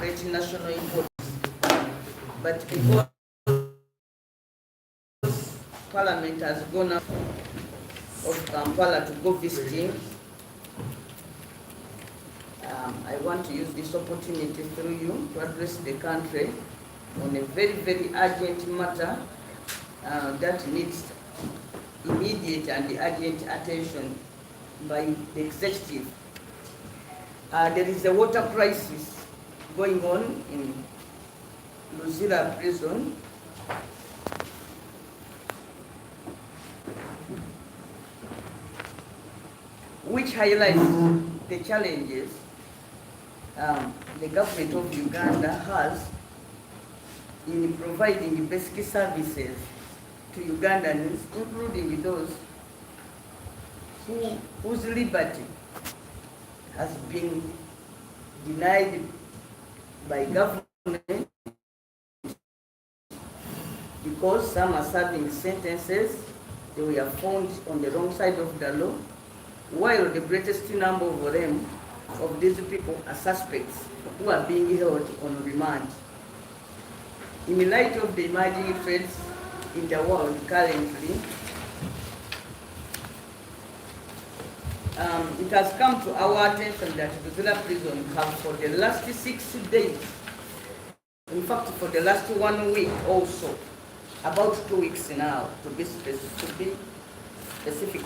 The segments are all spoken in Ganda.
great national importance. But because Parliament has gone out of Kampala to go visiting, I want to use this opportunity through you to address the country on a very, very urgent matter that needs immediate and urgent attention by the executive. There is a water crisis going on in Luzira prison. Which highlights the challenges the government of Uganda has in providing basic services to Ugandans, including those whose liberty has been denied by government because some are serving sentences. They were found on the wrong side of the law, while the greatest number of them, of these people, are suspects who are being held on remand. In light of the emerging threats in the world currently, it has come to our attention that Luzira prison have for the last 6 days, in fact for the last 1 week also, about 2 weeks now, to be specific,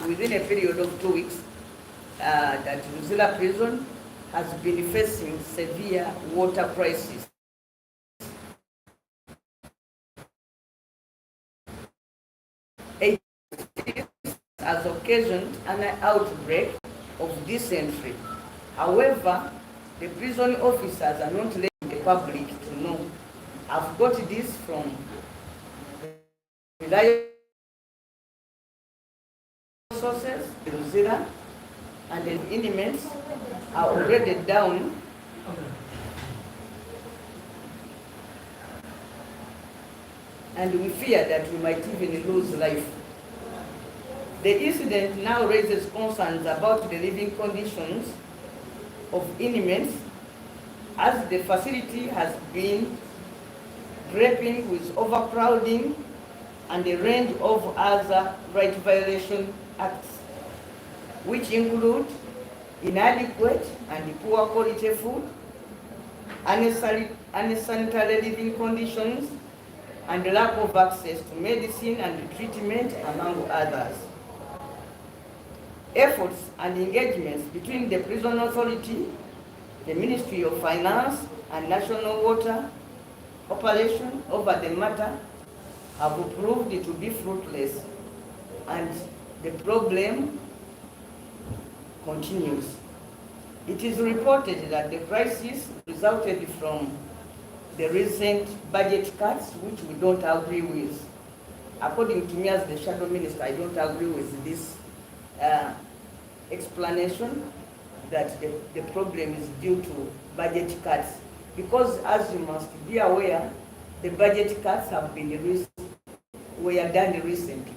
within a period of 2 weeks, that Luzira prison has been facing severe water crisis. It has occasioned an outbreak of dysentery. However, the prison officers are not letting the public to know. I've got this from reliable sources, Luzira, and the inmates are already down. And we fear that we might even lose life. The incident now raises concerns about the living conditions of inmates, as the facility has been grappling with overcrowding and a range of other right violation acts, which include inadequate and poor quality food, unsanitary living conditions, and lack of access to medicine and treatment, among others. Efforts and engagements between the prison authority, the Ministry of Finance, and National Water Corporation over the matter have proved to be fruitless, and the problem continues. It is reported that the crisis resulted from the recent budget cuts, which we don't agree with. According to me as the Shadow Minister, I don't agree with this explanation that the problem is due to budget cuts. Because as you must be aware, the budget cuts have been were done recently.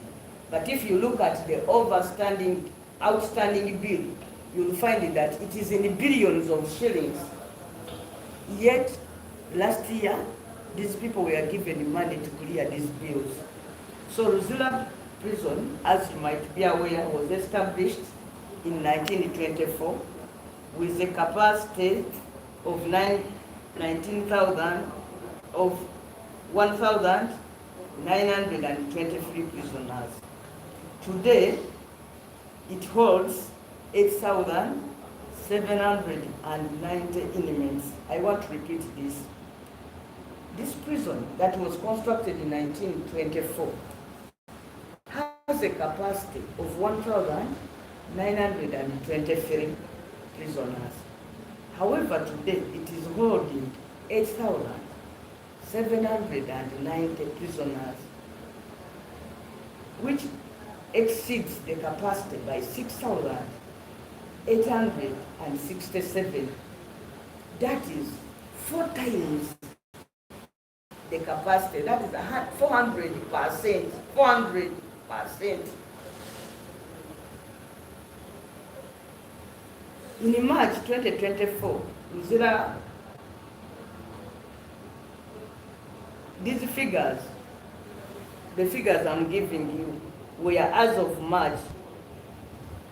But if you look at the outstanding bill, you'll find that it is in billions of shillings. Yet, last year, these people were given money to clear these bills. So Luzira prison, as you might be aware, was established in 1924 with a capacity of 1,923 prisoners. Today, it holds 8,790 inmates. I want to repeat this. This prison that was constructed in 1924 has a capacity of 1,923 prisoners. However, today it is holding 8,790 prisoners, which exceeds the capacity by 6,867. That is 4 times the capacity. That is 400%. 400%. In March 2024, Luzira these figures, the figures I'm giving you, were as of March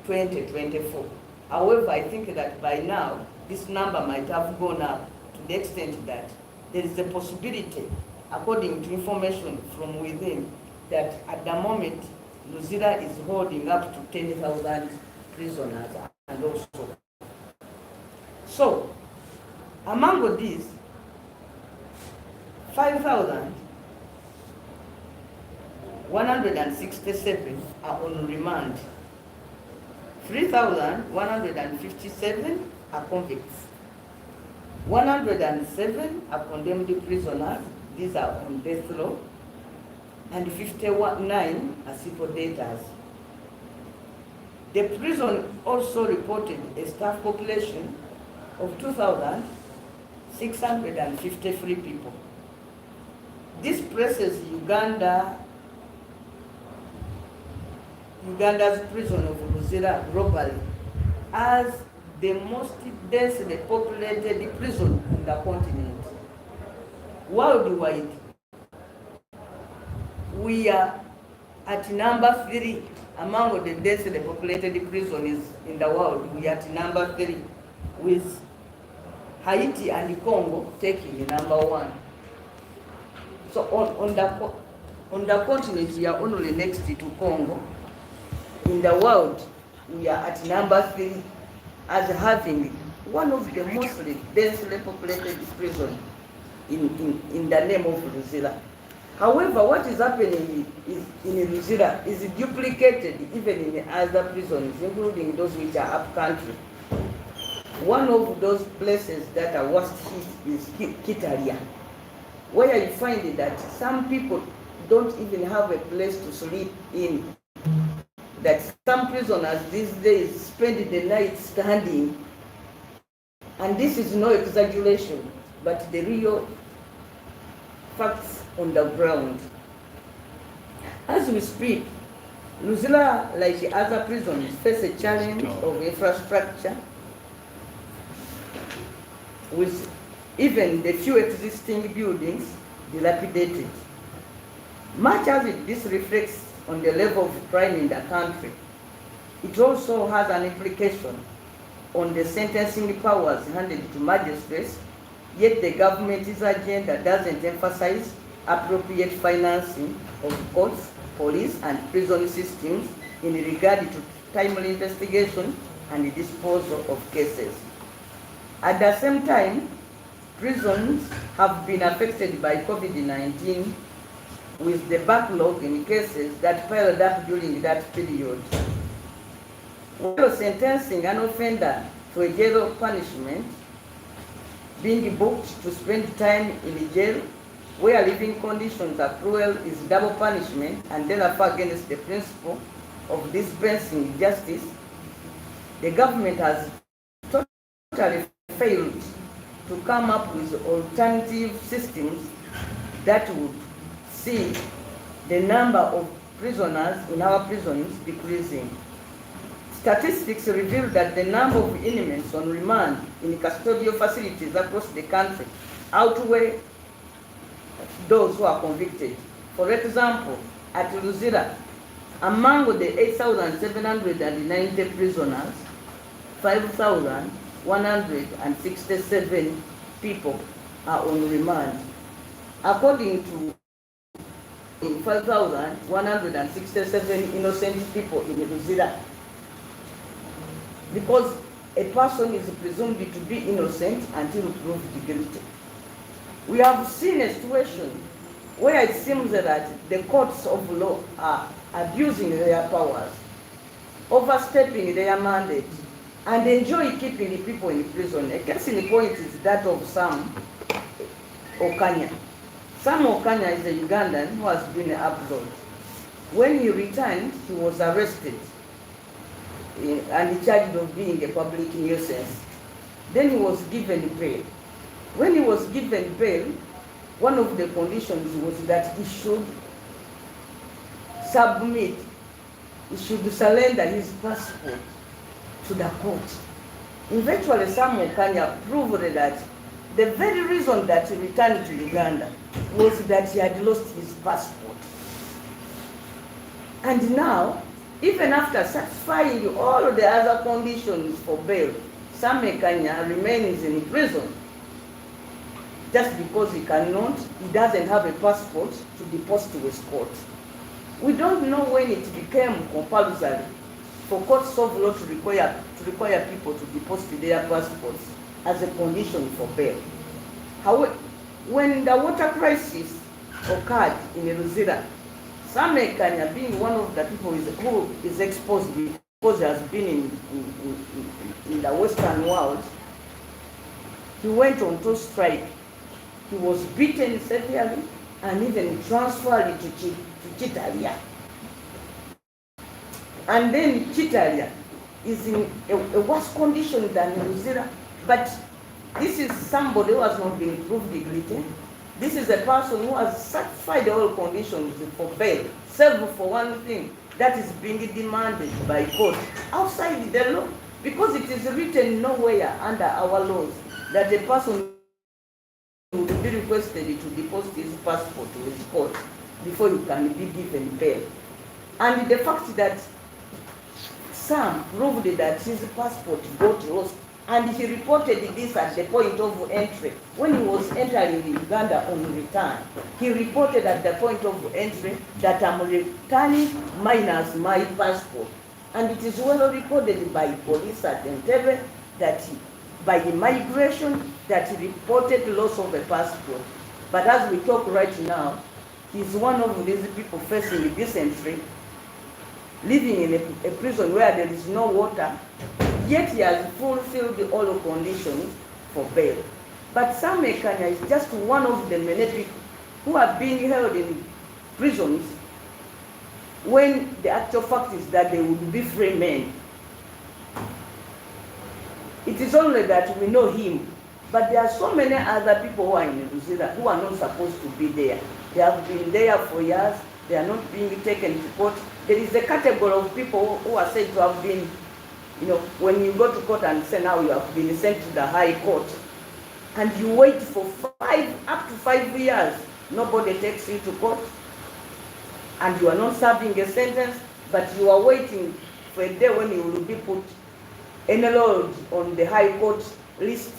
2024. However, I think that by now, this number might have gone up to the extent that there is a possibility, according to information from within, that at the moment, Luzira is holding up to 10,000 prisoners and also. So, among these, 5,167 are on remand. 3,157 are convicts. 107 are condemned prisoners. These are on death row. And 59 are civil debtors. The prison also reported a staff population of 2,653 people. This places Uganda's prison of Luzira globally as the most densely populated prison in the continent. Worldwide, we are at number 3 among the densely populated prisons in the world. We are at number 3, with Haiti and Congo taking number 1. So on the continent, we are only next to Congo. In the world, we are at number 3 as having one of the most densely populated prisons in the name of Luzira. However, what is happening in Luzira is duplicated even in other prisons, including those which are up country. One of those places that are worst hit is Kitalia, where you find that some people don't even have a place to sleep in. That some prisoners these days spend the night standing, and this is no exaggeration, but the real facts on the ground. As we speak, Luzira, like other prisons, face a challenge of infrastructure, with even the few existing buildings dilapidated. Much as this reflects on the level of crime in the country, it also has an implication on the sentencing powers handed to magistrates, yet the government's agenda doesn't emphasize appropriate financing of courts, police, and prison systems in regard to timely investigation and disposal of cases. At the same time, prisons have been affected by COVID-19, with the backlog in cases that piled up during that period. While sentencing an offender to a jail punishment, being booked to spend time in jail where living conditions are cruel is double punishment and therefore against the principle of dispensing justice, the government has totally failed to come up with alternative systems that would see the number of prisoners in our prisons decreasing. Statistics reveal that the number of inmates on remand in custodial facilities across the country outweigh those who are convicted. For example, at Luzira, among the 8,790 prisoners, 5,167 people are on remand. According to 5,167 innocent people in Luzira, because a person is presumed to be innocent until proved guilty. We have seen a situation where it seems that the courts of law are abusing their powers, overstepping their mandate, and enjoy keeping the people in prison. A case in point is that of Sam Okanya. Sam Okanya is a Ugandan who has been abroad. When he returned, he was arrested and charged of being a public nuisance. Then he was given bail. When he was given bail, one of the conditions was that he should submit, he should surrender his passport to the court. Eventually, Sam Okanya proved that The very reason that he returned to Uganda was that he had lost his passport. And now, even after satisfying all of the other conditions for bail, Sam Kanya remains in prison just because he doesn't have a passport to depose to his court. We don't know when it became compulsory for courts of law to require people to deposit their passports as a condition for bail. However, when the water crisis occurred in Luzira, Sam Kanya, being one of the people who is exposed because he has been in the Western world, he went on to strike. He was beaten severely and even transferred to Chitalia. And then Chitalia is in a worse condition than Luzira, but this is somebody who has not been proved guilty. This is a person who has satisfied all conditions for bail, save for one thing that is being demanded by court outside the law, because it is written nowhere under our laws that a person will be requested to deposit his passport to his court before you can be given bail. And the fact that Sam proved that his passport got lost, and he reported this at the point of entry. When he was entering Uganda on return, he reported at the point of entry that I'm returning minus my passport. And it is well recorded by police at Entebbe that by immigration that he reported loss of a passport. But as we talk right now, he's one of these people facing dysentery, living in a prison where there is no water, yet he has fulfilled all the conditions for bail. But Sam Kanya is just one of the many people who are being held in prisons when the actual fact is that they would be free men. It is only that we know him, but there are so many other people who are in Luzira who are not supposed to be there. They have been there for years, they are not being taken to court. There is a category of people who are said to have been, when you go to court and say now you have been sent to the high court, and you wait for up to 5 years, nobody takes you to court, and you are not serving a sentence, but you are waiting for a day when you will be put enrolled on the high court list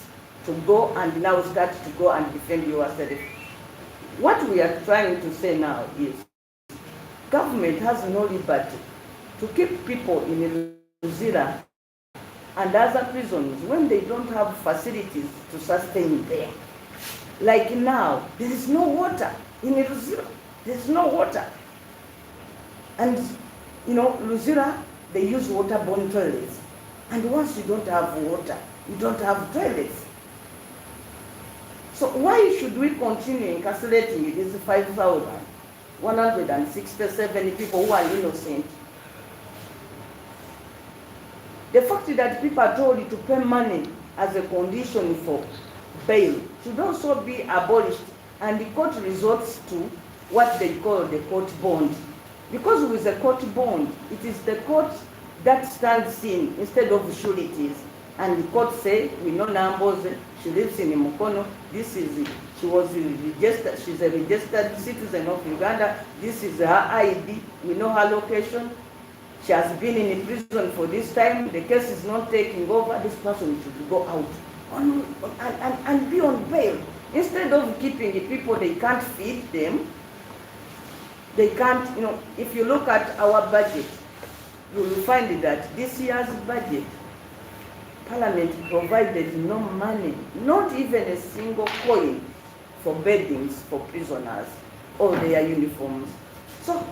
to go and now start to go and defend yourself. What we are trying to say now is government has no liberty to keep people in Luzira and other prisons when they don't have facilities to sustain them. Like now, there is no water in Luzira. There is no water. And, Luzira, they use waterborne toilets. And once you don't have water, you don't have toilets. So why should we continue incarcerating these 5,167 people who are innocent? The fact that people are told to pay money as a condition for bail should also be abolished, and the court resorts to what they call the court bond. Because with the court bond, it is the court that stands in instead of sureties. And the court say, we know Nambooze, she lives in Mukono, she's a registered citizen of Uganda, this is her ID, we know her location, she has been in prison for this time, the case is not taking over, this person should go out and be on bail. Instead of keeping the people, they can't feed them, they can't, if you look at our budget, you will find that this year's budget, Parliament provided no money, not even a single coin for beddings for prisoners or their uniforms. So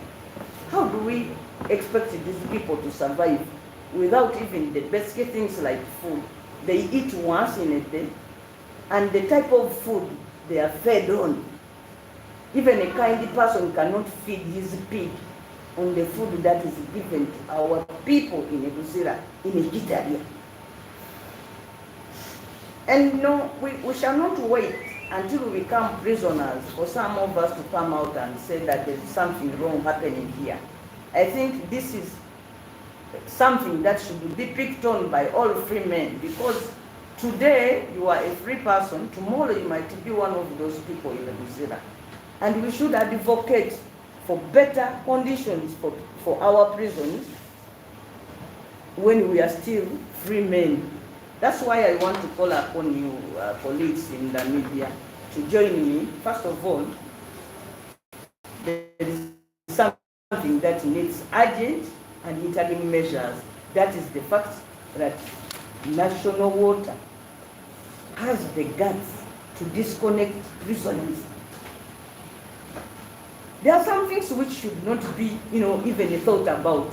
how do we expect these people to survive without even the basic things like food? They eat once in a day, and the type of food they are fed on, even a kind person cannot feed his pig on the food that is given to our people in Luzira, in Italy. And we shall not wait until we become prisoners for some of us to come out and say that there is something wrong happening here. I think this is something that should be picked on by all free men, because Today, you are a free person. Tomorrow, you might be one of those people in Luzira. And we should advocate for better conditions for our prisons when we are still free men. That's why I want to call upon you, colleagues in the media, to join me. First of all, there is something that needs urgent and interim measures. That is the fact that national water has the guts to disconnect prisons. There are some things which should not be, even thought about.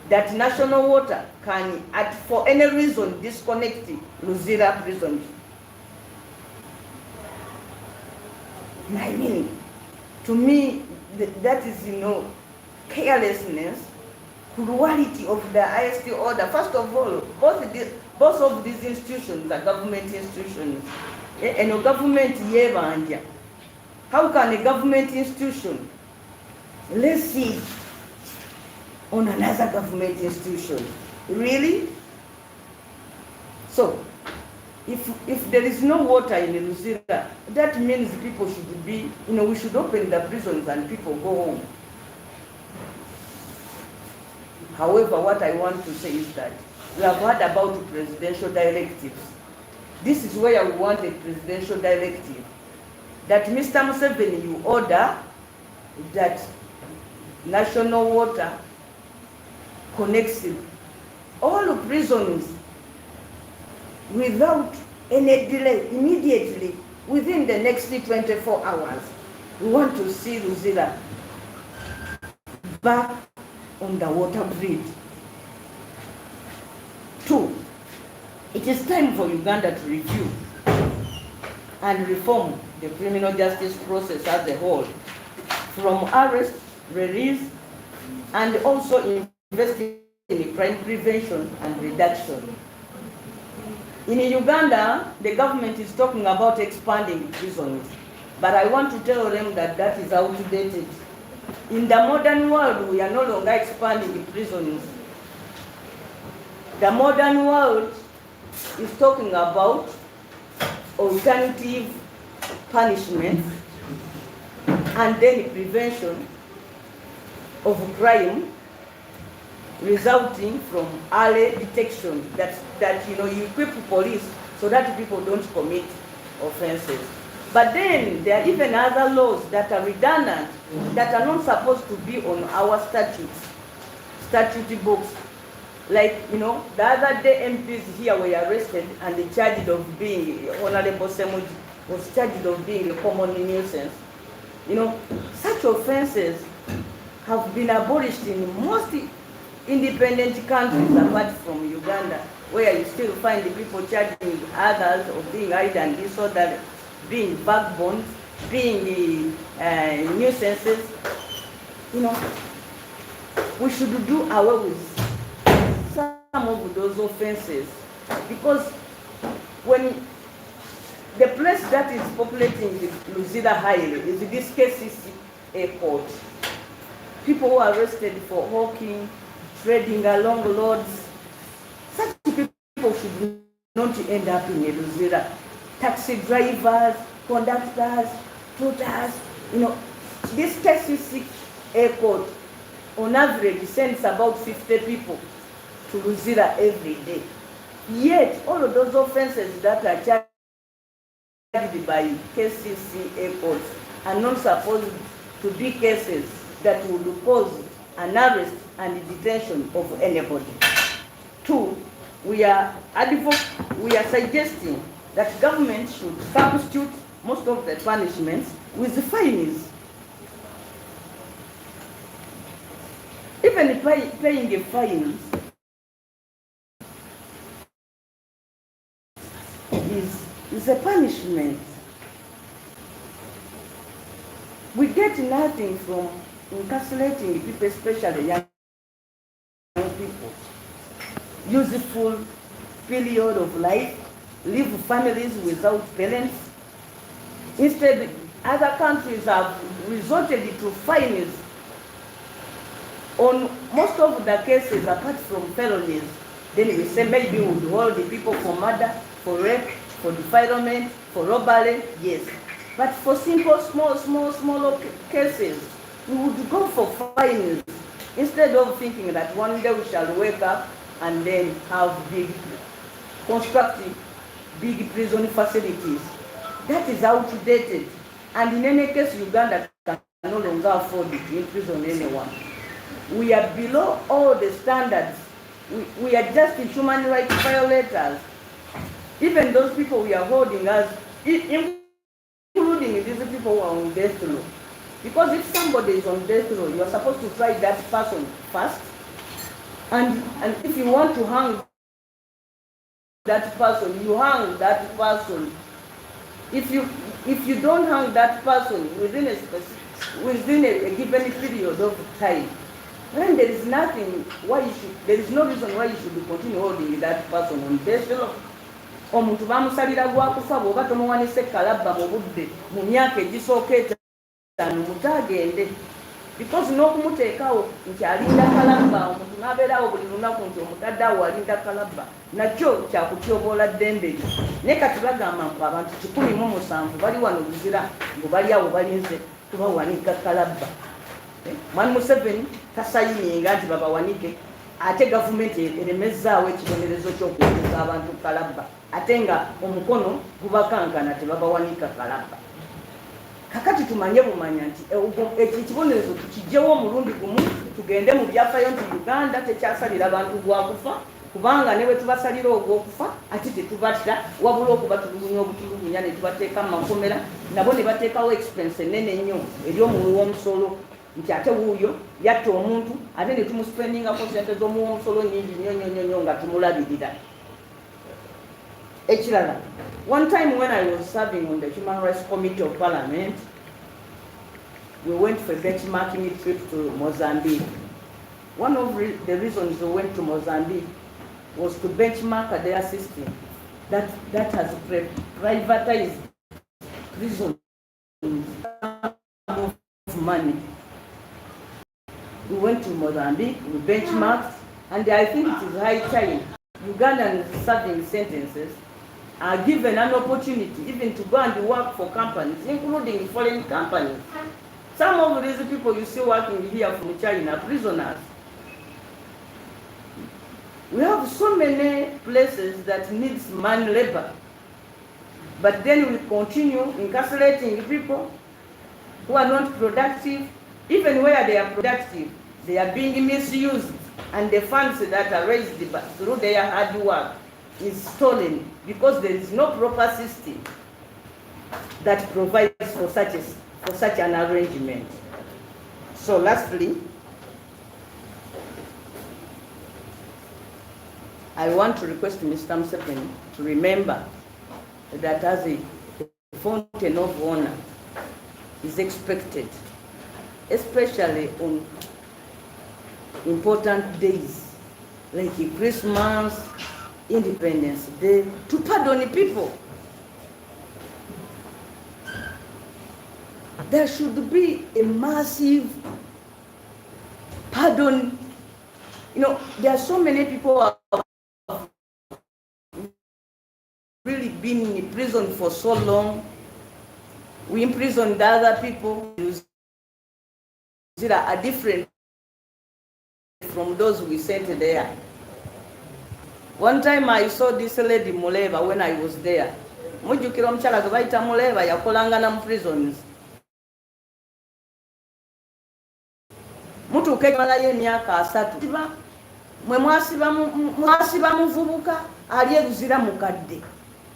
That national water can, for any reason, disconnect Luzira prison. I mean, to me, that is, carelessness, cruelty of the highest order. First of all, both of these institutions are government institutions. And a government, how can a government institution lay siege on another government institution? Really? So, if there is no water in Luzira, that means people should be, we should open the prisons and people go home. However, what I want to say is that we have heard about presidential directives. This is where we want a presidential directive. That Mr. Museveni, you order that national water connects all prisons without any delay, immediately, within the next 24 hours. We want to see Luzira back on the water grid. 2, it is time for Uganda to review and reform the criminal justice process as a whole, from arrest, release, and also investing in crime prevention and reduction. In Uganda, the government is talking about expanding prisons, but I want to tell them that that is outdated. In the modern world, we are no longer expanding prisons. The modern world is talking about alternative punishment and then prevention of crime resulting from early detection, that you equip police so that people don't commit offenses. But then there are even other laws that are redundant, that are not supposed to be on our statute books. Like, the other day MPs here were arrested and charged of being, Honorable Semuji was charged of being a common nuisance. Such offenses have been abolished in most independent countries apart from Uganda, where you still find the people charging others of being idle and disorderly, being backbones, being nuisances. We should do away with some of those offenses, because when the place that is populating Luzira highly is this KCC airport. People who are arrested for hawking, trading along roads, such people should not end up in Luzira. Taxi drivers, conductors, tutors, this KCC airport on average sends about 50 people to Luzira every day. Yet, all of those offenses that are charged by KCC airports are not supposed to be cases that would cause an arrest and detention of anybody. 2, we are suggesting that government should substitute most of the punishments with fines. Even paying a fine is a punishment. We get nothing from incarcerating people, especially young people. Useful period of life, leave families without parents. Instead, other countries have resorted to fines on most of the cases apart from felonies. Then we say maybe we would hold the people for murder, for rape, for defilement, for robbery, yes. But for simple, small cases, we would go for fines instead of thinking that one day we shall wake up and then have constructive, big prison facilities. That is outdated. And in any case, Uganda can no longer afford to imprison anyone. We are below all the standards. We are just human rights violators. Even those people we are holding as, including these people who are on death row. Because if somebody is on death row, you are supposed to try that person first. And if you want to hang that person, you hang that person. If you don't hang that person within a given period of time, then there is nothing there is no reason why you should continue holding that person on death row. Omuntu bamusalira gwa kufa bw'oba tomuwanise kalabba mu budde mu myaka egisooka etaano mutagende. Because n'okumuteekawo nti alinda kalabba, omuntu n'abeerawo buli lunaku nti omutadde awo alinda kalabba, nakyo kyakutyoboola ddembe lyo. Naye kati bagamba nti abantu 107 bali wano Luzira ngo bali awo balinze kubawanika kalabba. Mwami Museveni tasayininga nti babawanike, ate gavumenti eremezzaawo ekibonerezo ky'okuwaniza abantu kalabba, ate nga omukono gubakankana tebabawanika kalabba. Kakati tumanye bumanya nti ekibonerezo tukijjewo omulundi gumu, tugende mu byafaayo nti Uganda tekyasalira abantu gwakufa, kubanga ne bwe tubasalira ogw'okufa ate tetubatta, wabula okubatulugunya obutulugunya ne tubateeka mu makomera, nabo ne bateekawo expense ennene ennyo eri omuwi w'omusolo, nti ate wuuyo yatta omuntu ate ne tumuspendingako sente z'omuwi w'omusolo nnyingi nnyo nga tumulabirira. Ekirala, one time when I was serving on the Human Rights Committee of Parliament, we went for a benchmarking trip to Mozambique. One of the reasons we went to Mozambique was to benchmark their system that has privatized prisons of money. We went to Mozambique, we benchmarked, and I think it is high time Ugandans serving sentences are given an opportunity even to go and work for companies, including foreign companies. Some of these people you see working here from China, prisoners. We have so many places that needs man labor, but then we continue incarcerating people who are not productive. Even where they are productive, they are being misused, and the funds that are raised through their hard work is stolen because there is no proper system that provides for such an arrangement. So lastly, I want to request Mr. Museveni to remember that as a fountain of honor is expected, especially on important days like Christmas, Independence Day, to pardon people. There should be a massive pardon. You know, there are so many people who have really been in prison for so long. We imprisoned other people that are different from those we sent there. One time I saw this lady Muleba when I was there. Mujukira omukyala gwe bayita Muleba yakolanga na prisons. Mutuuka emalayo emyaka 3. Mwe mwasiba muvubuka ali e Luzira mukadde.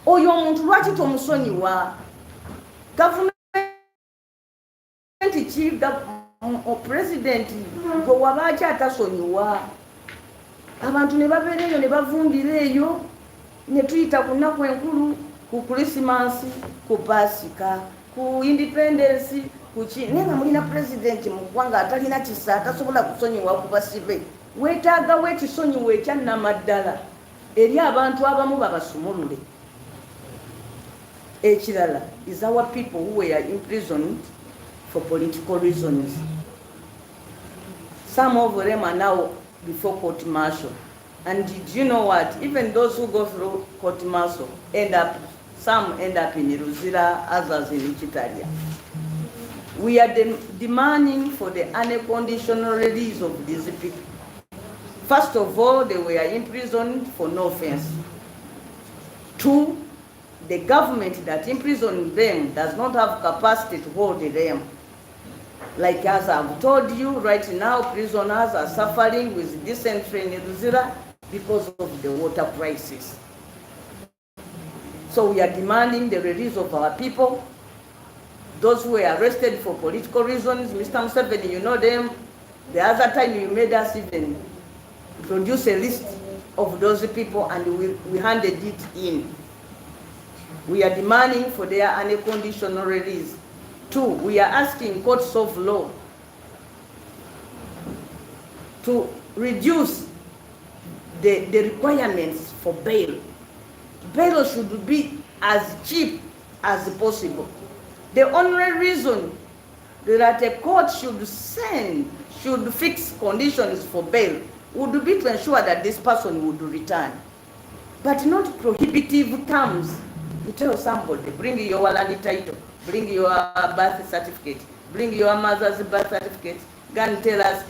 Oyo omuntu lwaki tomusonyiwa? Gavumenti ki president gwe wabaaki atasonyiwa? Abantu ne babeera eyo ne bavundira eyo ne tuyita ku nnaku enkulu, ku Christmas, ku Pasika, ku Independence, ku ki. Naye nga mulina president mu ggwanga atalina kisa, atasobola kusonyiwa ku basibe. Weetaagawo ekisonyiwo ekyannamaddala eri abantu abamu babasumulule. Ekirala is our people who were imprisoned for political reasons. Some of them are now before court martial. And do you know what? Even those who go through court martial some end up in Luzira, others in Italia. We are demanding for the unconditional release of these people. First of all, they were imprisoned for no offense. 2, the government that imprisoned them does not have capacity to hold them. Like as I've told you, right now, prisoners are suffering with dysentery in Luzira because of the water crisis. So we are demanding the release of our people. Those who were arrested for political reasons, Mr. Museveni, you know them. The other time you made us even produce a list of those people and we handed it in. We are demanding for their unconditional release. 2, we are asking courts of law to reduce the requirements for bail. Bail should be as cheap as possible. The only reason that a court should fix conditions for bail would be to ensure that this person would return, but not prohibitive terms. You tell somebody, bring your land title, bring your birth certificate, bring your mother's birth certificate, go and tell us,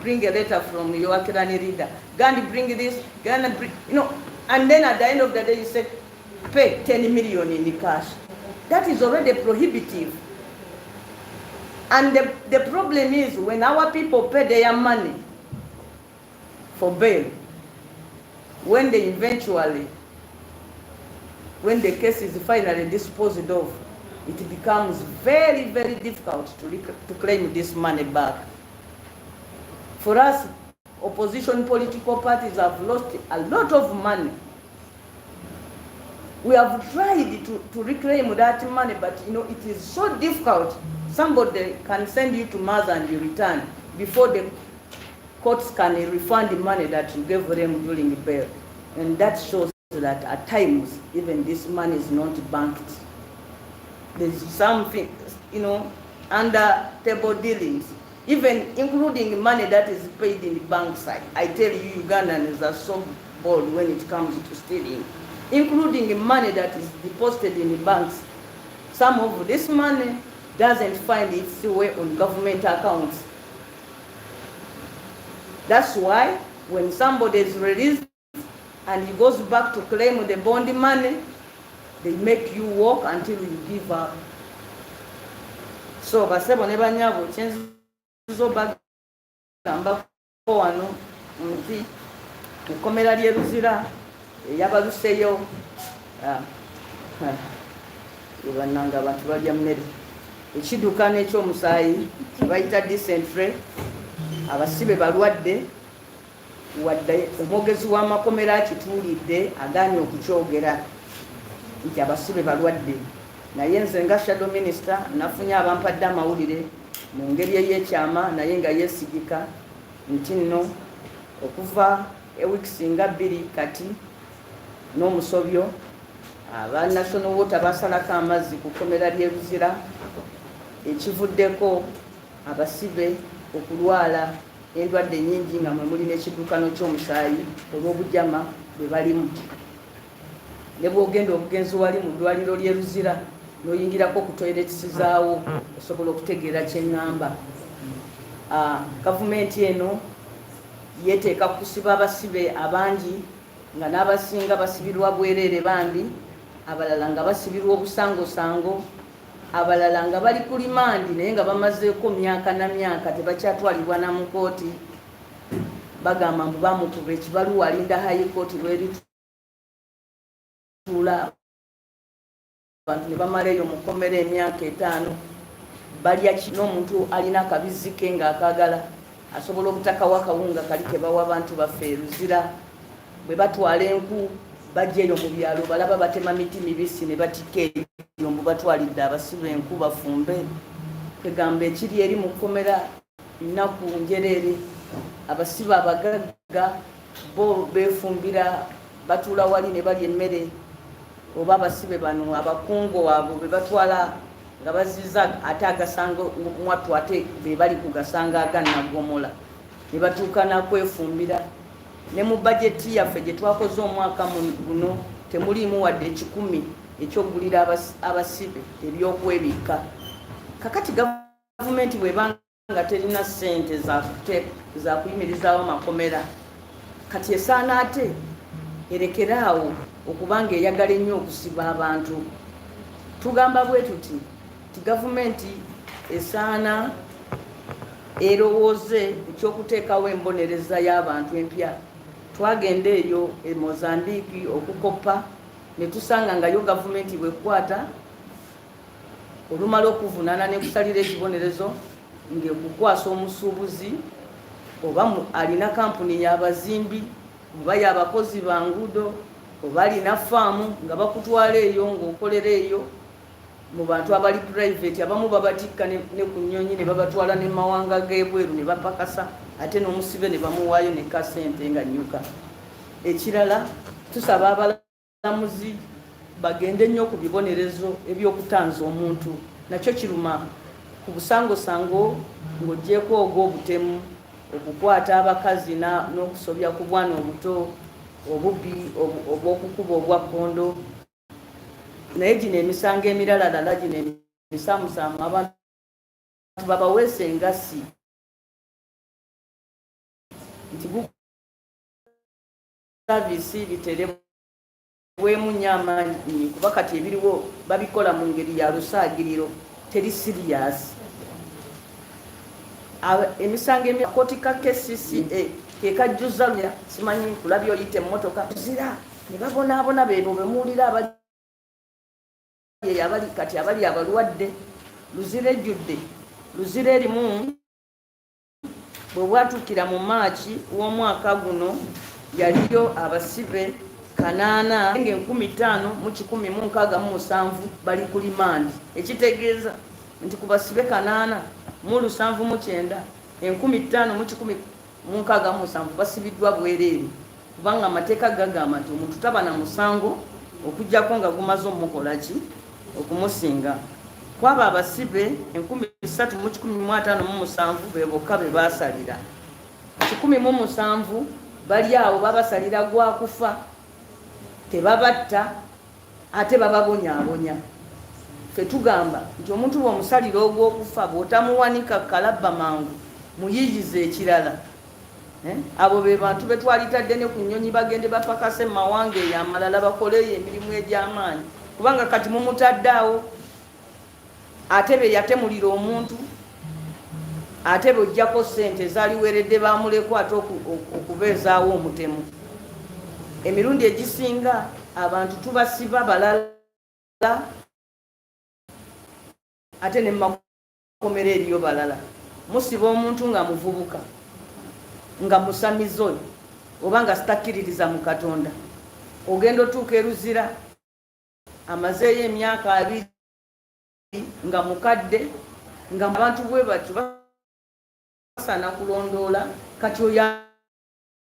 bring a letter from your Kirani reader, go and bring this, go and bring, and then at the end of the day you say, pay 10 million in the cash. That is already prohibitive. And the problem is when our people pay their money for bail, when the case is finally disposed of, it becomes very, very difficult to claim this money back. For us, opposition political parties have lost a lot of money. We have tried to reclaim that money, but it is so difficult. Somebody can send you to Mars and you return before the courts can refund the money that you gave them during the bail. And that shows that at times, even this money is not banked. There's something, under table dealings, even including money that is paid in the bank side. I tell you, Ugandans are so bold when it comes to stealing, including money that is deposited in the banks. Some of this money doesn't find its way on government accounts. That's why when somebody is released and he goes back to claim the bond money, they make you walk until you give up. So basebo ne banyabo chenzo bagamba ko wano nti kukomera lye Luzira yabaluseyo ibananga abantu balya mmere ekiduka n'ekyomusaayi bayita dysentery, abasibe balwadde wadde omwogezi w'amakomera akituulidde agaanye okukyogera nti abasibe balwadde. Naye nze nga shadow minister nafunye abampadde amawulire mu ngeri ey'ekyama naye nga yeesigika nti nno okuva ewiikisi nga 2 kati n'omusobyo aba national water basalako amazzi ku kkomera ly'e Luzira, ekivuddeko abasibe okulwala endwadde nnyingi nga mwe muli n'ekiddukano ky'omusaayi olw'obujama bwe balimu. Ne bw'ogenda obugenzi wali mu ddwaliro ly'e Luzira n'oyingirako ku toiletisizaawo osobola okutegeera kye ŋŋamba. Gavumenti eno yeeteeka kusiba abasibe abangi nga n'abasinga basibirwa bwereere bambi, abalala nga basibirwa obusangosango, abalala nga bali ku limandi naye nga bamazeeko myaka na myaka tebakyatwalibwa na mu kooti. Bagamba mbu bamukuba ekibaluwa alinda high court lw'erituula, abantu ne bamala eyo mu kkomera emyaka 5. Balya n'omuntu alina akabizi ke ng'akagala asobola obutakawa akawunga kali ke bawa abantu baffe Luzira. Bwe batwala enku bajja eyo mu byalo balaba batema miti mibisi ne batikka eyo mbu batwalidde abasibe enku bafumbe. Kegamba ekiri eri mu kkomera nnaku njereere, abasibe abagagga bo beefumbira batuula wali ne balya emmere, oba abasibe bano abakungu abo be batwala nga baziza ate agasanga mwattu ate be bali kugasanga aganagomola ne batuuka nakwefumbira. ne mu bajeti yaffe gye twakoze omwaka guno temuliimu wadde 10 ekyokugulira abasibe ebyokwebikka. Kakati gavumenti bwebanga terina ssente za kuyimirizaawo makomera, kati esaana ate erekeraawo okubanga eyagala ennyo okusiba abantu. Tugamba bwe tuti gavumenti esaana erowooze ekyokuteekawo embonereza y'abantu empya. Twagenda eyo e Mozambique okukoppa ne tusanga nga yo gavumenti bwekwata olumala okuvunaana ne kusalira ekibonerezo ng'ekukwasa omusuubuzi oba alina kampuni y'abazimbi oba y'abakozi ba nguudo oba alina faamu nga bakutwala eyo ng'okolera eyo mu bantu abali private. Abamu babatikka ne ku nnyonyi ne babatwala ne mawanga g'ebweru ne bapakasa ate n'omusibe ne bamuwaayo ne kasente nga nnyuka. Ekirala tusaba abalamuzi bagende nnyo ku bibonerezo ebyokutanza omuntu. Nakyo kiruma ku busangosango ng'oggyeko ogw'obutemu, okukwata abakazi n'okusobya ku bwana obuto, obubbi obw'okukuba obwa kkondo. Naye gino emisango emirala gino emisaamusaamu abantu babaweesa engassi nti saavisi biterebwemu nnyo amaanyi kuba kati ebiriwo babikola mu ngeri ya lusaagiriro teri siriyasi. Emisango emirala ka KCCA kekajjuza lya simanyi kulabya oyita emmotoka Luzira ne babonaabona beebo bemuwulira abali kati abali abalwadde. Luzira ejjudde. Luzira erimu bwe bwatuukira mu Maaci w'omwaka guno yaliyo abasibe 8 ng'e1567 bali ku limandi, ekitegeeza nti ku basibe 879 1567 basibiddwa bwereere kubanga amateeka gagamba nti omuntu taba na musango okujjako nga gumaze omukola ki okumusinga. Kwaba abasibe 3157 be bokka be baasalira. 17 bali awo babasalira gwa kufa, tebabatta ate bababonyaabonya. Ffe tugamba nti omuntu bw'omusalira ogw'okufa bw'otamuwanika kalabba mangu muyiyize ekirala. Abo be bantu be twalitadde ne ku nnyonyi bagende bapakase mu mawanga eyo amalala bakoleyo emirimu egy'amaanyi kubanga kati mumutaddeawo ate be yatemulira omuntu ate bojjako ssente zaaliweredde bamulekwa ate okubeezaawo omutemu. Emirundi egisinga abantu tubasiba balala ate ne makomera eriyo balala. Musiba omuntu nga muvubuka nga musamizo oba nga sitakkiririza mu Katonda, ogenda otuuka e Luzira amazeeyo emyaka 2 nga mukadde nga abantu bwe batyo basana kulondoola. Kati oyo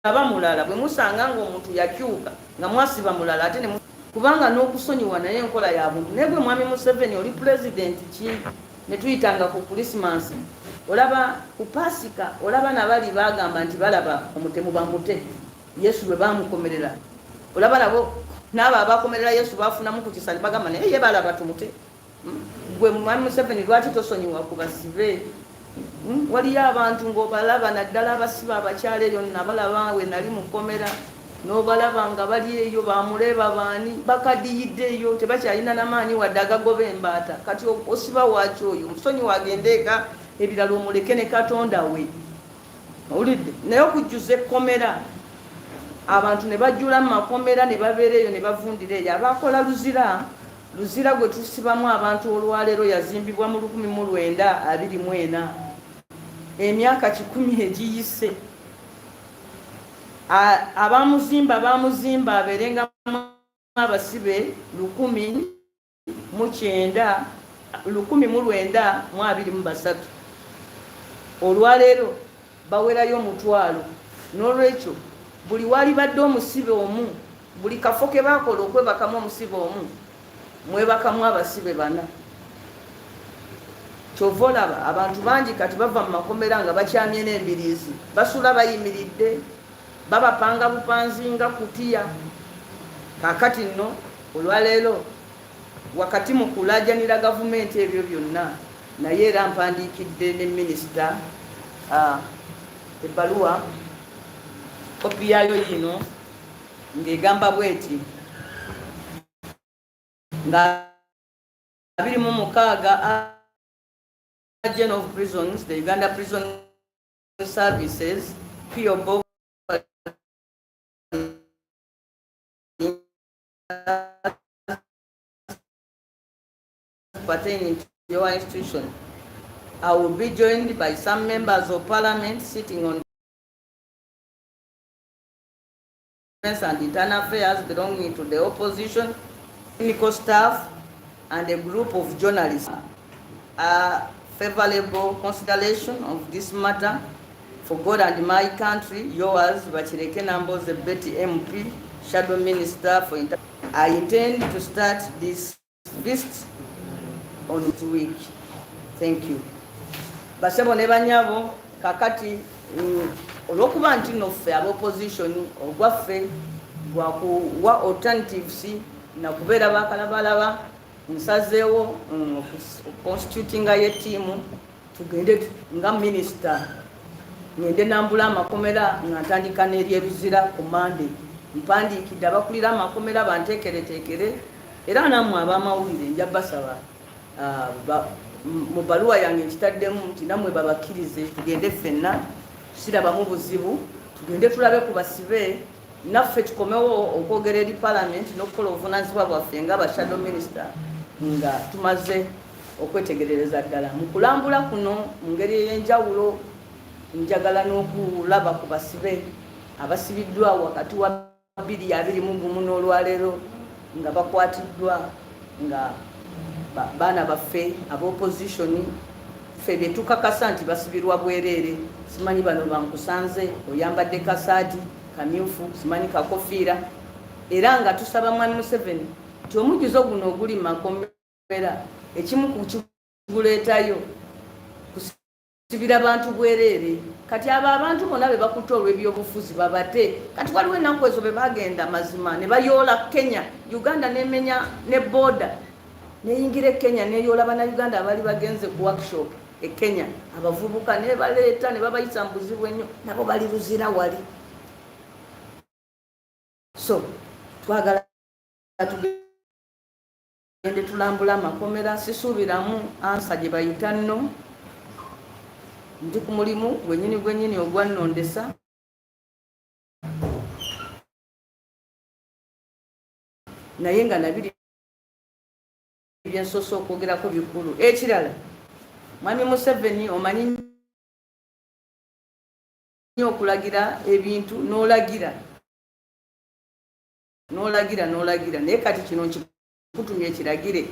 aba mulala bwe musanga ng'omuntu yakyuka nga mwasiba mulala ate kubanga n'okusonyiwa naye enkola ya buntu. Naye gwe Mwami Museveni oli pulezidenti ki ne tuyitanga ku Kulisimasi, olaba ku Pasika, olaba nabali bagamba nti balaba omutemu bamute Yesu bwe bamukomerera, olaba nabo n'abo abakomerera Yesu bafunamu ku kisali bagamba naye ye balaba tumute. Gwe Mwami Museveni lwaki tosonyiwa ku basibe? Waliyo abantu ng'obalaba naddala abasiba abakyala eyo nabalaba we nali mukomera n'obalaba nga bali eyo bamuleba baani bakadiyidde eyo tebakyalina namaanyi wadde agagoba embaata. Kati osiba waaki oyo musonyi wagendeeka ebirala omuleke ne Katonda we. Owulidde? Naye okujjuza ekkomera abantu ne bajjula mu makomera ne babeera eyo ne bavundira eyo. Abakola Luzira gwe tusibamu abantu olwaleero yazimbibwa mu 1924, emyaka 10 egiyise. Abamuzimba abeerenga abasibe 1923. Olwaleero bawerayo 1,000. N'olwekyo buli walibadde omusibe omu, buli kafo ke bakola okwebakamu omusibe omu mwebakamu abasibe 4. Kyova olaba abantu bangi kati bava mu makomera nga bakyamye n'embiriizi basula bayimiridde babapanga bupanzi nga kutiya. Kakati nno olwaleero wakati mu kulaajanira gavumenti ebyo byonna, naye era mpandiikidde ne minisita ebbaluwa, kopi yaayo yino ng'egamba bweti nga 26 Agent of Prisons, the Uganda Prison Services, P.O. Box pertaining to your institution. I will be joined by some members of parliament sitting on defense and internal affairs belonging to the opposition, clinical staff, and a group of journalists. A favorable consideration of this matter for God and my country, yours, Bachireke Nambooze Betty MP, Shadow Minister for Inter. I intend to start this visit on this week. Thank you. Basebo ne banyabo kakati olwokuba nti noffe ab'opposition ogwaffe gwakuwa alternatives na kubeera bakalabalaba nsazeewo constitutinga y'ettiimu tugende nga minisita ngende nambula amakomera nga ntandika n'eri Luzira ku Monday. Mpandiikidde abakulira amakomera banteekereteekere era nammwe ab'amawulire nja basaba mu bbaluwa yange nkitaddemu nti nammwe babakkirize tugende ffenna sirabamu buzibu, tugende tulabe ku basibe naffe tukomewo okwogera eri parliament n'okukola obuvunaanyizibwa bwaffe nga aba shadow minister nga tumaze okwetegerereza ddala mu kulambula kuno mu ngeri ey'enjawulo. Njagala n'okulaba ku basibe abasibiddwa wakati wa 2021 n'olwaleero nga bakwatiddwa nga baana baffe ab'opposition ffe bye tukakasa nti basibirwa bwereere. Simanyi bano bankusanze oyambadde kasaati kamyufu, simanyi kakofiira, era nga tusaba mwami Museveni nti omujjuzo guno oguli makomera ekimu ku kiguleetayo kusibira bantu bwereere. Kati abo abantu bonna be bakutte olw'ebyobufuzi babate, kati waliwo ennaku ezo be bagenda mazima ne bayoola Kenya, Uganda nemenya ne border neyingira Kenya neyoola bannayuganda abali bagenze ku workshop e Kenya, abavubuka ne baleeta ne babayisa mbuzibu ennyo, nabo bali Luzira wali. So twagala tugende tulambula amakomera, sisuubiramu ansa gye bayita nno. Ndi ku mulimu gwennyini ogwannondesa. Naye nga nabiri byensoose okwogerako bikulu. Ekirala, mwami Museveni omanyi nnyo okulagira ebintu n'olagira naye kati kino nkikutumye ekiragire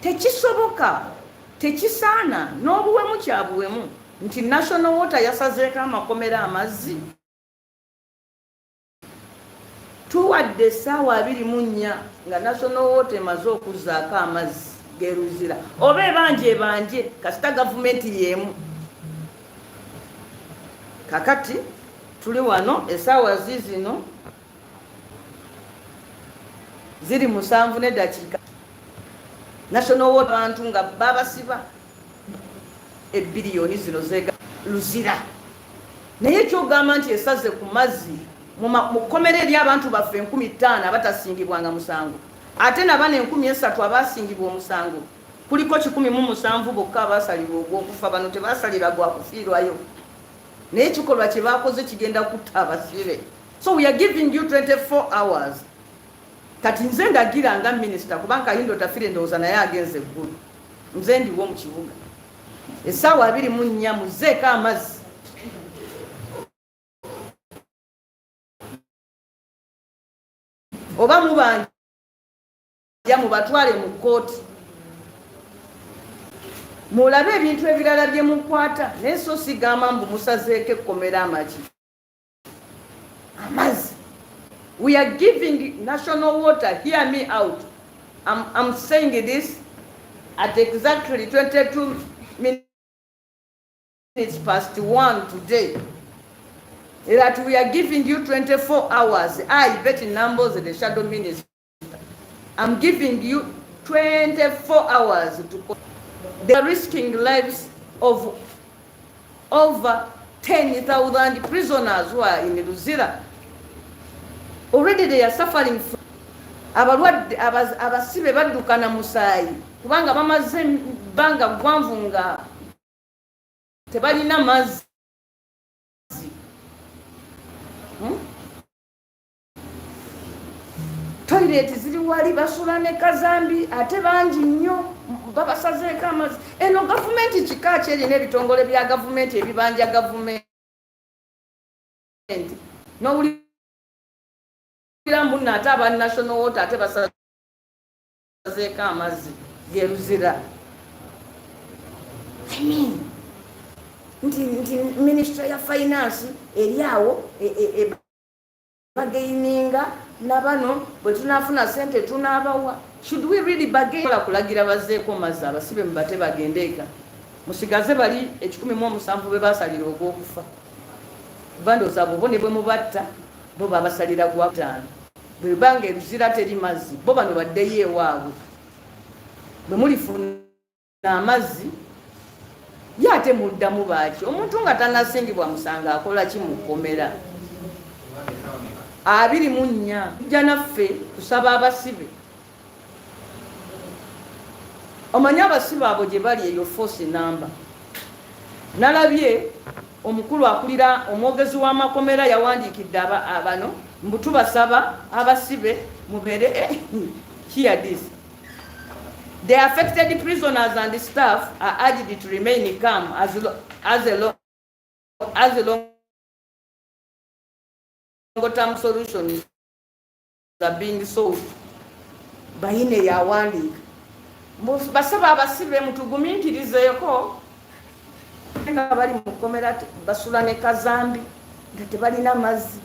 tekisoboka, tekisaana n'obuwemu kyabuwemu nti national water yasazeeko amakomera amazzi tuwadde essaawa 24 nga national water emaze okuzzaako amazzi ge Luzira oba ebanje kasita gavumenti y'emu. Kakati tuli wano essaawa zino ziri 7 n'eddakiika national water abantu nga babasiba ebiliyoni zino zega Luzira, naye kyogamba nti esaze ku mazzi mu kkomera eri abantu baffe 5000 abatasingibwanga musango, ate nabana 3000 abasingibwa omusango, kuliko 107 bokka abasalirwa ogw'okufa. Bano tebasalira gwa kufiirwayo, naye ekikolwa kye bakoze kigenda kutta abasibe. So we are giving you 24 hours. Kati nze ndagira nga minisita kubanga Kayindo tafire ndowooza naye agenze eggulu, nze ndiwo mu kibuga essaawa 24 muzeeko amazzi. Oba mubanja mubatwale mu kkooti mulabe ebintu ebirala bye mukwata, naye so sigamba mbu musazeeko ekkomera amaki amazzi. We are giving national water. Hear me out. I'm saying this at exactly 22 minutes past 1 today. that we are giving you 24 hours. I bet in Nambooze, the shadow minister, I'm giving you 24 hours to. They are risking lives of over 10,000 prisoners who are in Luzira. Already they are suffering from abasibe baddukana musaayi kubanga bamaze banga gwanvu nga tebalina mazzi. Toilet ziri wali basula ne kazambi ate bangi nnyo babasazeeko amazzi. Eno gavumenti kika ki erina ebitongole bya gavumenti ebibanja gavumenti n'owulira munno ate aba national water ate basazeeko amazzi ge Luzira. I mean, nti ministry ya finance eri awo bagaininga nabano bwe tunafuna sente tunabawa. Should we really bargain kulagira bazeeko mazzi abasibe mbate bagendeeka musigaze bali 117 be basalira ogw'okufa bandoza bo ne bwe mubatta bo babasalira gwa 5 bwe banga Luzira teri mazzi bo bano baddeyo ewaabwe bwe mulifuna amazzi yate muddamu baaki omuntu nga tannasingibwa musanga akola ki mukomera 24 tujja naffe kusaba abasibe. Omanya abasibe abo gye bali eyo force number. Nalabye omukulu akulira omwogezi w'amakomera yawandiikidde abano mbutu basaba abasibe mubere hear this. The affected prisoners and the staff are urged to remain calm as long-term solutions are being solved. Bahine yawandiika basaba abasibe mutugumintirizeeko nga bali mukomera basula ne kazambi nga tebalina mazzi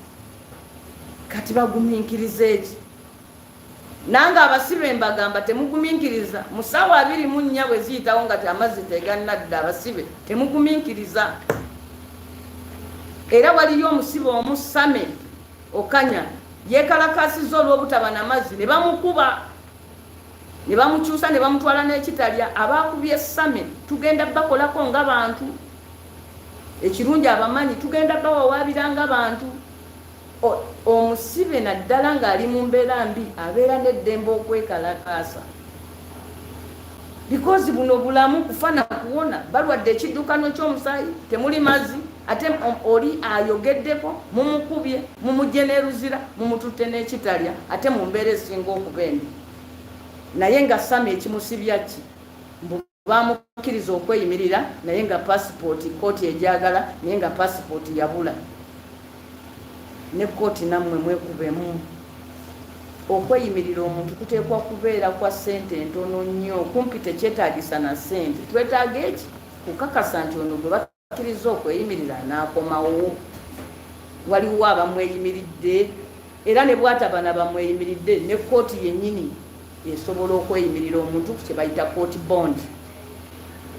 kati baguminkiriza eki. Nanga abasibe mbagamba temuguminkiriza musawa 24 bwe ziyitawo nga amazzi teganadda abasibe temuguminkiriza. Era waliyo omusibe omusame okanya yekalakasiza olw'obutaba n'amazzi ne bamukuba ne bamukyusa ne bamutwala n'ekitalya. Abakubye essame tugenda bakolako ng'abantu ekirungi abamanyi tugenda bawawaabira ng'abantu. Omusibe naddala ng'ali mu mbeera mbi abeera n'eddembe okwekalakaasa because buno bulamu kufa na kuwona. Balwadde ekiddukano ky'omusaayi temuli mazzi ate oli ayogeddeko mumukubye mumugye ne Luzira mumututte n'ekitalya ate mu mbeera esinga okuba embi. Naye nga Sami ekimusibya ki bamukkiriza okweyimirira naye nga passport kooti ejagala naye nga passport yabula ne kooti nammwe mwekubemu. Okweyimirira omuntu kuteekwa kubeera kwa sente ntono nnyo kumpi tekyetaagisa na sente. Twetaaga eki kukakasa nti ono gwe bakkiriza okweyimirira n'akomawo. Waliwo abamweyimiridde era ne bwatabana bamweyimiridde ne kooti yennyini esobola okweyimirira omuntu kye bayita kooti bond.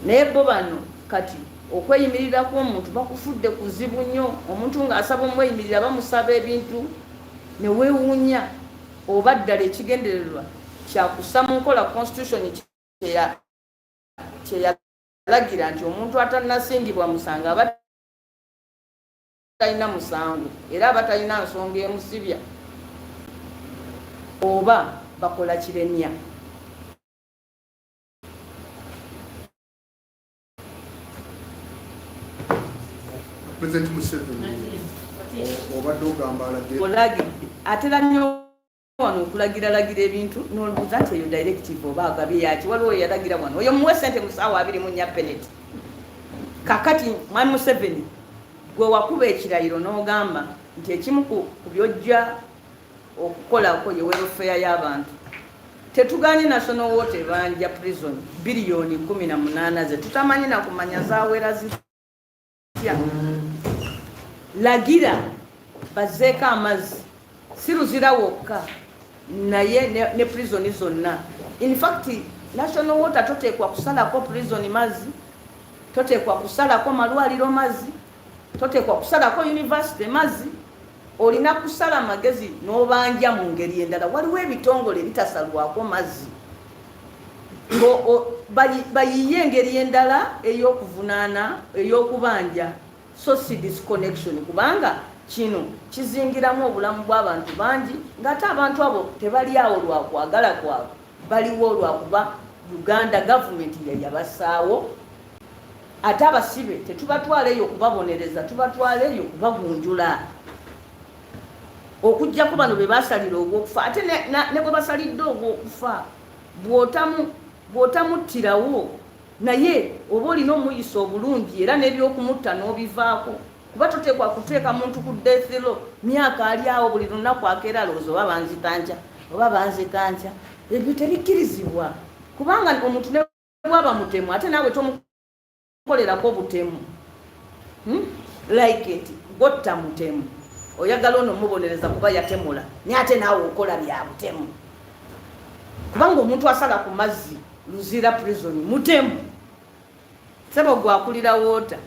Naye bo bano kati okweyimirira kw'omuntu bakufudde kuzibu nnyo. Omuntu ng'asaba omweyimirira bamusaba ebintu ne weewuunya oba ddala ekigendererwa kyakussa mu nkola constitution kyeyalagira nti omuntu atannasingibwa musango aba talina musango era aba talina nsonga emusibya oba bakola kiremya. President Museveni obadde ogamba alagidde atera nnyo wano okulagiralagira ebintu n'olubuuza nti eyo directive oba agabye yaki. Waliwo yalagira wano oyo muwe sente musaawa 24 penalty. Kakati Mwami Museveni gwe wakuba ekirayiro n'ogamba nti ekimu ku byojja okukolako ye welfare y'abantu. Tetuganye national water banja prison biliyoni 18 ze tutamanyi na kumanya zawera zitya. Lagira bazeeka amazzi si Luzira wokka naye ne prison zonna. In fact national water toteekwa kusalako prison mazzi, toteekwa kusalako malwaliro mazzi, toteekwa kusalako university mazzi, olina kusala magezi n'obanja mu ngeri endala. Waliwo ebitongole ebitasalwako mazzi bayiye engeri endala ey'okuvunaana ey'okubanja source disconnection, kubanga kino kizingiramu obulamu bw'abantu bangi, ng'ate abantu abo tebali awo lwa kwagala kwabwe, baliwo lwakuba Uganda gavumenti yabasaawo. Ate abasibe tetubatwala eyo okubabonereza, tubatwala eyo okubagunjula, okujjako bano be basalira ogw'okufa. Ate ne bwe basalidde ogw'okufa bw'otamuttirawo naye oba olina omuyisa obulungi era n'ebyokumutta n'obivaako, kuba toteekwa kuteeka muntu ku death row myaka ali awo buli lunaku akeera alowooza oba banzikanja oba banzikanja. Ebyo tebikkirizibwa, kubanga omuntu ne bwaba mutemu ate naawe tomukolerako butemu. Like it gotta mutemu, oyagala ono mubonereza kuba yatemula naye ate naawe okola bya butemu, kubanga omuntu asala ku mazzi Luzira prison mutemu, sebo gwakulira woota.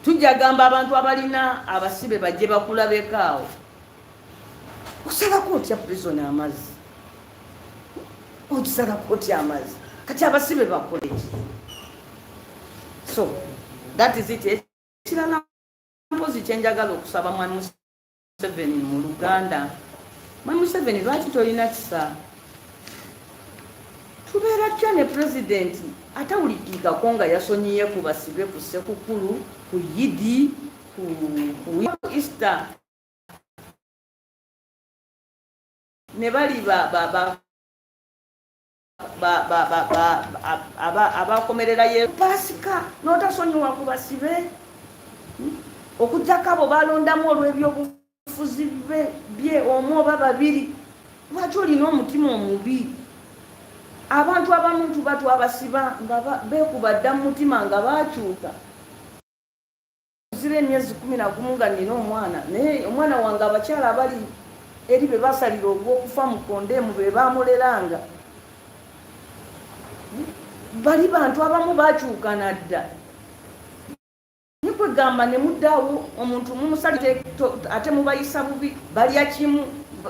Tujja gamba abantu abalina abasibe bajje bakulabeko awo, osalako otya prison amazzi, okisalako otya amazzi, kati abasibe bakole ki? So that is it. Ekirala mpozi kyenjagala okusaba Mwami Museveni mu Luganda, Mwami Museveni lwaki tolina kisa? Tubeera tutya ne pulezidenti atawulikikako nga yasonyiye ku basibe ku Ssekukkulu, ku Yidi, ku Easter, ne bali abakomererayo Pasika n'otasonyiwa ku basibe, okujjako abo balondamu olw'ebyobufuzi bye omu oba babiri. Lwaki olina omutima omubi? Abantu abamu tuba abasiba nga beekuba dda mu mutima nga bakyuka. Zira emyezi 11 nga nina omwana, naye omwana wange abakyala abali eri be basalira ogw'okufa mu kondemu be bamuleranga, bali bantu abamu bakyuka nadda. Nikwegamba ne muddaawo omuntu mumusalire ate mubayisa bubi, balya kimu,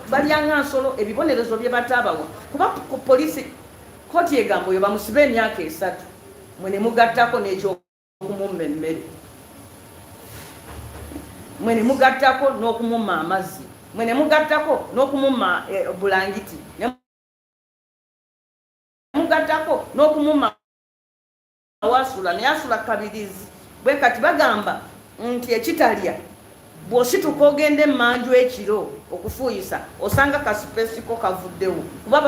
balya nga nsolo, ebibonerezo bye bataabawa. Kuba poliisi koti egamba oyo bamusibe emyaka 3, mwe ne mugattako n'ekyokumumma emmere, mwe ne mugattako n'okumumma amazzi, mwe ne mugattako n'okumumma bulangiti, ne mugattako n'okumumma awasula, naye asula kabirizi. Bwe kati bagamba nti ekitalya bw'osituka ogenda emmanju ekiro okufuuyisa osanga kasipesiko kavuddewo, kuba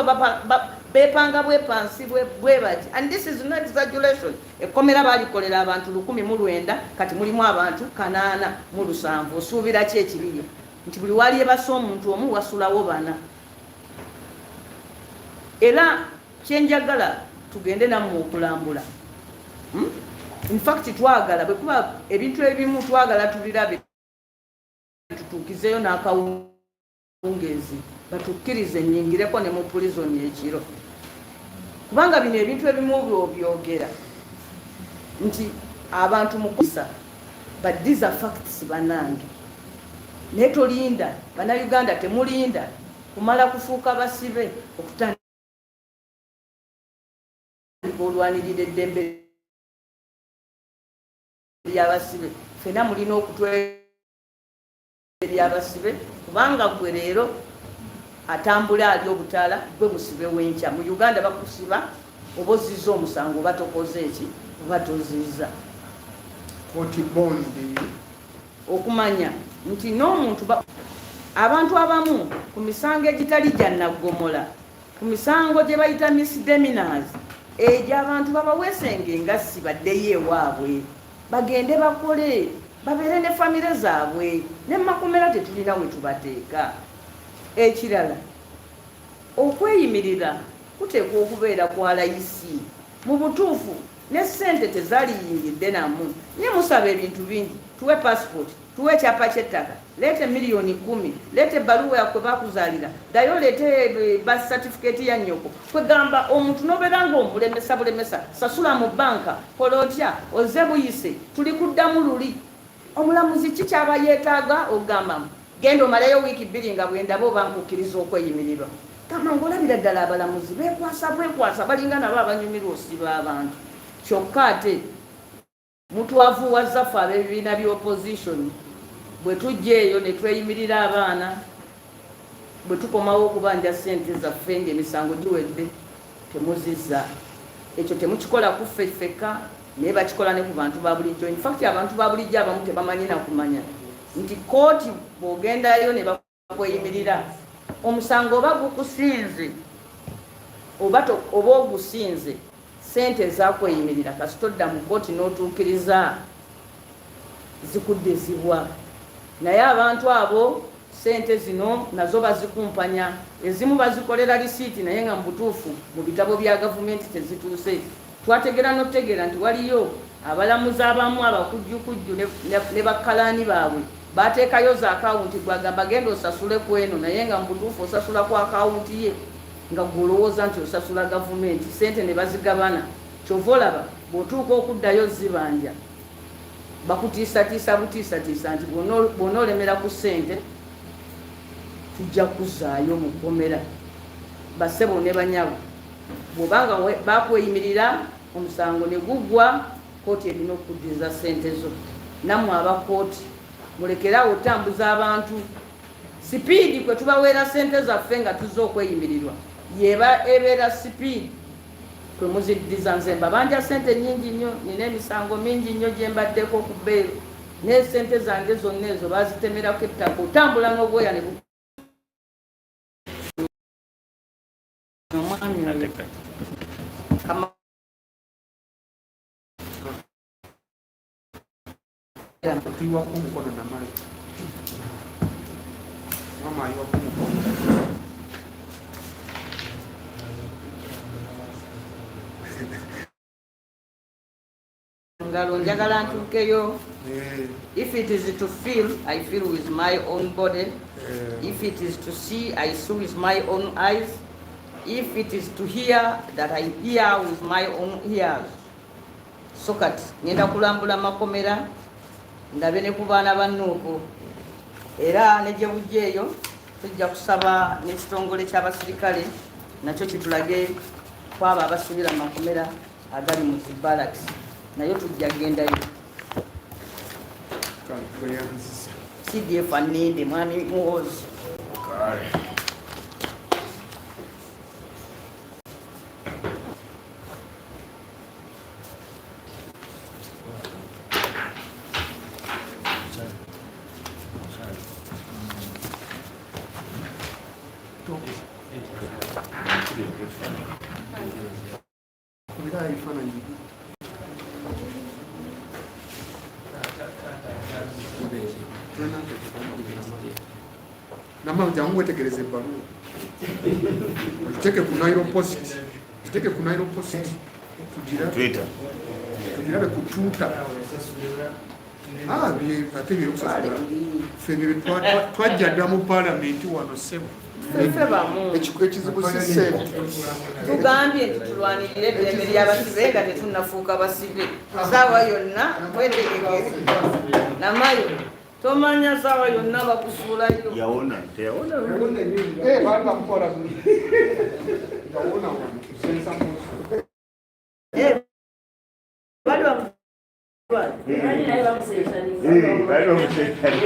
bepanga bwepansi bwe bati. And this is no exaggeration. Ekkomera baalikolera abantu 1,900, kati mulimu abantu 807. Osuubira ki ekiriyo? Nti buli wali ebasa omuntu omu wasulawo 4. Era kyenjagala tugende nammwe okulambula. In fact twagala bwe kuba ebintu ebimu twagala tubirabe tutuukizeyo n'akawungeezi, batukkirize nnyingireko ne mu prison ekiro, kubanga bino ebintu ebimu byogera nti abantu mukisa, but these are facts banange. Naye tolinda, bannayuganda temulinda kumala kufuuka basibe okutandika olwanirira eddembe ly'abasibe. Ffenna mulina okutwera ery'abasibe, kubanga gwe leero atambula ali obutaala, gwe musibe w'enkya. Mu Uganda bakusiba oba ozizza omusango oba tokoze eki oba tozizza. Koti bondi okumanya nti n'omuntu abantu abamu ku misango egitali gya naggomola, ku misango gye bayita misdemeanors, egyo abantu babaweesenge nga si baddeyo ewaabwe, bagende bakole, babeere ne famire zaabwe, ne makomera tetulina we tubateeka. Ekirala, okweyimirira kuteekwa okubeera kwa layisi. Mu butuufu ne ssente tezaaliyingidde namu, naye musaba ebintu bingi, tuwe passport, tuwe ekyapa ky'ettaka, lete milioni 10, lete baluwa yakwe bakuzalira, dayo lete birth certificate ya nyoko. Kwegamba omuntu noberanga omulemesa sasula mu banka kolotya oze buyise tuli kuddamu luli. Omulamuzi kikyaba yeetaaga ogamba genda omalayo wiiki 2 nga bwendaba oba nkukkiriza okweyimirirwa. Kama ngolabira ddala abalamuzi bekwasa balinga nabo abanyumirwa osiba abantu. Kyokka ate mutwavu wazaffe ab'ebibiina by'opposition bwe tujja eyo ne tweyimirira abaana bwe tukomawo okubanja ssente zaffe ng'emisango giwedde temuzizza. Ekyo temukikola ku ffeffeka naye bakikola ne ku bantu ba bulijjo. In fact abantu ba bulijjo abamu tebamanyi na kumanya nti kooti bw'ogendayo ne bakweyimirira omusango oba gukusinze oba ogusinze sente ezakweyimirira kasitodda mu kooti n'otuukiriza zikuddizibwa. Naye abantu abo sente zino nazo bazikumpanya, ezimu bazikolera lisiiti naye nga mu butuufu mu bitabo bya gavumenti tezituuse. Twategera n'otegeera nti waliyo abalamuzi abamu abakujjukujju ne bakkalaani baabwe bateekayo za akawunti gwagamba genda osasule ku eno naye nga mu butuufu osasula ku akawunti ye nga gwolowooza nti osasula gavumenti, sente ne bazigabana. Kyova olaba bw'otuuka okuddayo zibanja bakutiisatiisa butiisatiisa nti bw'onoolemera ku ssente tujja kuzaayo mu kkomera. Bassebo ne banyabo bw'obanga bakweyimirira omusango ne guggwa kooti erina okuddiza ssente zo. Nammwe abakooti mulekerawo otambuza abantu. Sipiidi kwe tubaweera ssente zaffe nga tuzze okweyimirirwa yeba ebeera sipiidi kwe muziddiza. Nze mbabanja ssente nnyingi nnyo, nina emisango mingi nnyo gye mbaddeko ku bbeero naye ssente zange zonna ezo baazitemerako ettaka. Otambula n'obwoya ne Tuiwako omukono namali. Mama ayiwako omukono. ngalo njagala ntuukeyo. If it is to feel, I feel with my own body. If it is to see, I see with my own eyes. If it is to hear, that I hear with my own ears. So kati ngenda kulambula makomera ndabe ne ku baana bannuuko era ne gye bujja eyo tujja kusaba n'ekitongole ky'abasirikale nakyo kitulage kwabo abasubira makomera agali mu barracks nayo tujja gendayo. CDF aninde mwami muwozi. Nama jangu wetegereze baruwa. Tuteke ku Nairo Post. Tuteke ku Nairo Post. Twitter. Tugirabe ku Twitter. Bi atebye okusasula. Febe twajja mu parliament wano sebo. Ekizibu si sebo. Tugambye nti tulwanirire eddembe ly'abasibe nga tetunnafuuka basibe. Saawa yonna twetegekeze. Namayo tomanya saawa yonna bakusuulayo. Yawona, teyawona. Baba mukora. Yawona wano. Sensa mu. Bali bamusesani. Bali bamusesani.